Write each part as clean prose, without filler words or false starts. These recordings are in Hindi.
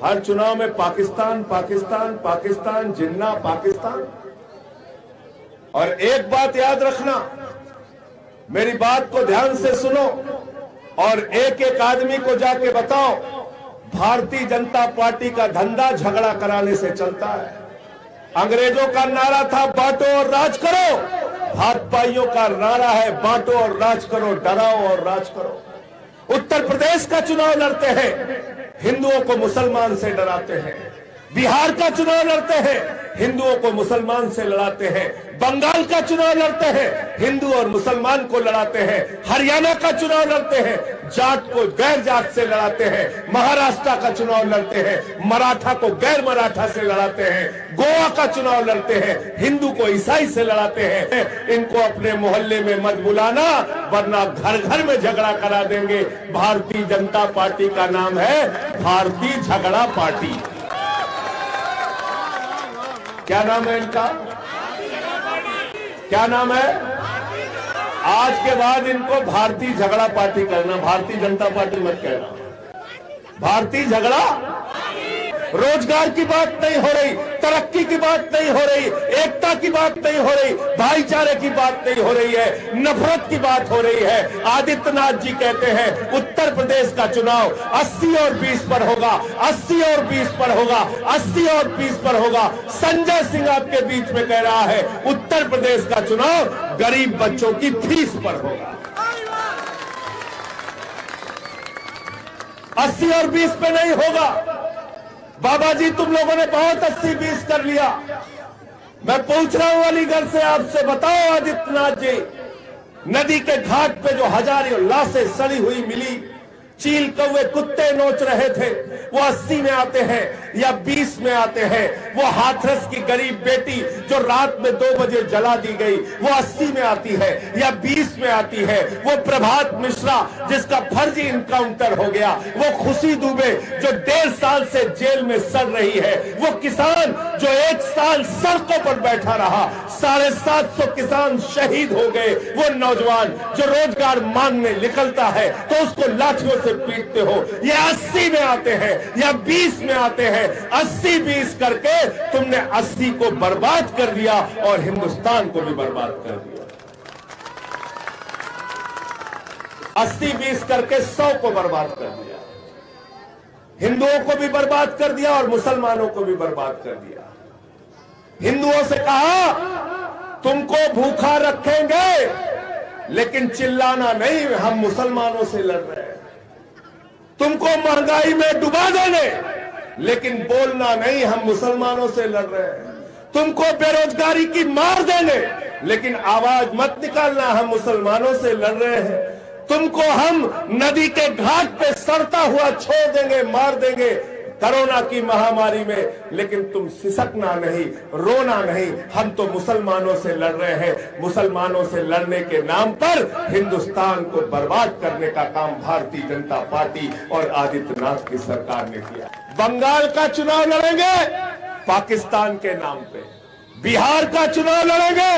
हर चुनाव में पाकिस्तान पाकिस्तान पाकिस्तान, जिन्ना पाकिस्तान। और एक बात याद रखना, मेरी बात को ध्यान से सुनो और एक एक आदमी को जाके बताओ, भारतीय जनता पार्टी का धंधा झगड़ा कराने से चलता है। अंग्रेजों का नारा था बांटो और राज करो, भाजपाइयों का नारा है बांटो और राज करो, डराओ और राज करो। उत्तर प्रदेश का चुनाव लड़ते हैं, हिंदुओं को मुसलमान से डराते हैं। बिहार का चुनाव लड़ते हैं, हिंदुओं को मुसलमान से लड़ाते हैं। बंगाल का चुनाव लड़ते हैं, हिंदू और मुसलमान को लड़ाते हैं। हरियाणा का चुनाव लड़ते हैं, जाट को गैर जाट से लड़ाते हैं। महाराष्ट्र का चुनाव लड़ते हैं, मराठा को गैर मराठा से लड़ाते हैं। गोवा का चुनाव लड़ते हैं, हिंदू को ईसाई से लड़ाते हैं। इनको अपने मोहल्ले में मत बुलाना, वरना घर घर में झगड़ा करा देंगे। भारतीय जनता पार्टी का नाम है भारतीय झगड़ा पार्टी। क्या नाम है इनका? क्या नाम है? आज के बाद इनको भारतीय झगड़ा पार्टी करना, भारतीय जनता पार्टी मत कहना। भारतीय झगड़ा, रोजगार की बात नहीं हो रही, तरक्की की बात नहीं हो रही, एकता की बात नहीं हो रही, भाईचारे की बात नहीं हो रही है, नफरत की बात हो रही है। आदित्यनाथ जी कहते हैं उत्तर प्रदेश का चुनाव 80 और 20 पर होगा, 80 और 20 पर होगा, 80 और 20 पर होगा। संजय सिंह आपके बीच में कह रहा है उत्तर प्रदेश का चुनाव गरीब बच्चों की फीस पर होगा। 80 और 20 पे नहीं होगा। बाबा जी तुम लोगों ने बहुत 80-20 कर लिया। मैं पूछ रहा हूं अलीगढ़ से, आपसे बताओ आदित्यनाथ जी, नदी के घाट पे जो हजारों लाशें सड़ी हुई मिली, चील कौवे कुत्ते नोच रहे थे, वो 80 में आते हैं या 20 में आते हैं? वो हाथरस की गरीब बेटी जो रात में 2 बजे जला दी गई, वो 80 में आती है या 20 में आती है? वो प्रभात मिश्रा जिसका फर्जी इनकाउंटर हो गया, वो खुशी दुबे जो 1.5 साल से जेल में सड़ रही है, वो किसान जो 1 साल सड़कों पर बैठा रहा, 750 किसान शहीद हो गए, वो नौजवान जो रोजगार मांगने निकलता है तो उसको लाठियों से पीटते हो। ये 80 में आते हैं या 20 में आते हैं? 80-20 करके तुमने 80 को बर्बाद कर दिया और हिंदुस्तान को भी बर्बाद कर दिया। 80-20 करके 100 को बर्बाद कर दिया, हिंदुओं को भी बर्बाद कर दिया और मुसलमानों को भी बर्बाद कर दिया। हिंदुओं से कहा तुमको भूखा रखेंगे लेकिन चिल्लाना नहीं, हम मुसलमानों से लड़ रहे हैं। तुमको महंगाई में डुबा देने लेकिन बोलना नहीं, हम मुसलमानों से लड़ रहे हैं। तुमको बेरोजगारी की मार देने लेकिन आवाज मत निकालना, हम मुसलमानों से लड़ रहे हैं। तुमको हम नदी के घाट पे सड़ता हुआ छोड़ देंगे, मार देंगे कोरोना की महामारी में, लेकिन तुम सिसकना नहीं, रोना नहीं, हम तो मुसलमानों से लड़ रहे हैं। मुसलमानों से लड़ने के नाम पर हिंदुस्तान को बर्बाद करने का काम भारतीय जनता पार्टी और आदित्यनाथ की सरकार ने किया। बंगाल का चुनाव लड़ेंगे पाकिस्तान के नाम पे, बिहार का चुनाव लड़ेंगे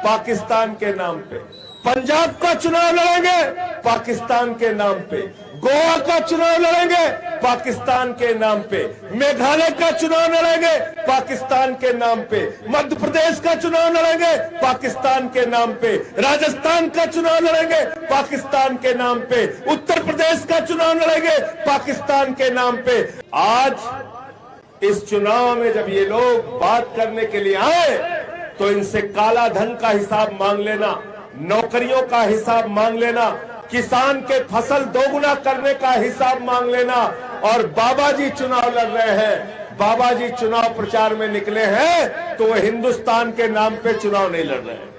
पाकिस्तान के नाम पे, पंजाब का चुनाव लड़ेंगे पाकिस्तान के नाम पे, गोवा का चुनाव लड़ेंगे पाकिस्तान के नाम पे, मेघालय का चुनाव लड़ेंगे पाकिस्तान के नाम पे, मध्य प्रदेश का चुनाव लड़ेंगे पाकिस्तान के नाम पे, राजस्थान का चुनाव लड़ेंगे पाकिस्तान के नाम पे, उत्तर प्रदेश का चुनाव लड़ेंगे पाकिस्तान के नाम पे। आज इस चुनाव में जब ये लोग बात करने के लिए आए तो इनसे काला धन का हिसाब मांग लेना, नौकरियों का हिसाब मांग लेना, किसान के फसल दोगुना करने का हिसाब मांग लेना। और बाबा जी चुनाव लड़ रहे हैं, बाबा जी चुनाव प्रचार में निकले हैं तो वो हिंदुस्तान के नाम पे चुनाव नहीं लड़ रहे हैं।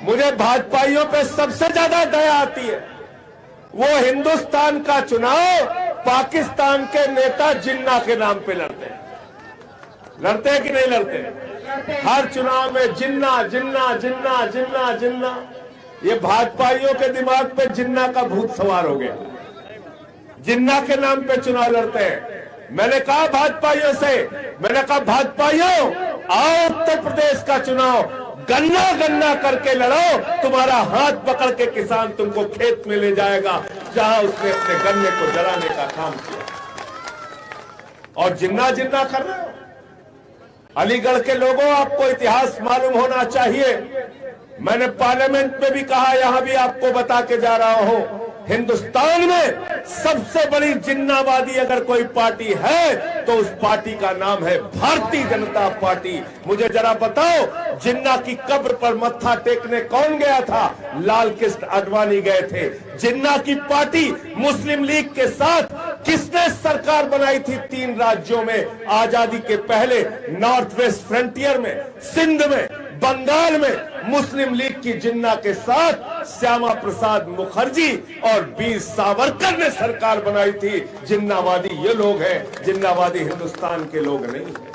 मुझे भाजपाइयों पे सबसे ज्यादा दया आती है, वो हिंदुस्तान का चुनाव पाकिस्तान के नेता जिन्ना के नाम पे लड़ते हैं। लड़ते हैं कि नहीं लड़ते? हर चुनाव में जिन्ना जिन्ना जिन्ना जिन्ना जिन्ना। ये भाजपाइयों के दिमाग पे जिन्ना का भूत सवार हो गया, जिन्ना के नाम पे चुनाव लड़ते हैं। मैंने कहा भाजपाइयों से, मैंने कहा भाजपाइयों आओ उत्तर प्रदेश का चुनाव गन्ना गन्ना करके लड़ो, तुम्हारा हाथ पकड़ के किसान तुमको खेत में ले जाएगा जहां उसने अपने गन्ने को जलाने का काम किया। और जिन्ना जिन्ना कर रहे हो। अलीगढ़ के लोगों, आपको इतिहास मालूम होना चाहिए। मैंने पार्लियामेंट में भी कहा, यहां भी आपको बता के जा रहा हूं, हिंदुस्तान में सबसे बड़ी जिन्नावादी अगर कोई पार्टी है तो उस पार्टी का नाम है भारतीय जनता पार्टी। मुझे जरा बताओ, जिन्ना की कब्र पर मत्था टेकने कौन गया था? लाल कृष्ण आडवाणी गए थे। जिन्ना की पार्टी मुस्लिम लीग के साथ किसने सरकार बनाई थी 3 राज्यों में आजादी के पहले? नॉर्थ वेस्ट फ्रंटियर में, सिंध में, बंगाल में मुस्लिम लीग की जिन्ना के साथ श्यामा प्रसाद मुखर्जी और वीर सावरकर ने सरकार बनाई थी। जिन्नावादी ये लोग हैं, जिन्नावादी हिंदुस्तान के लोग नहीं हैं।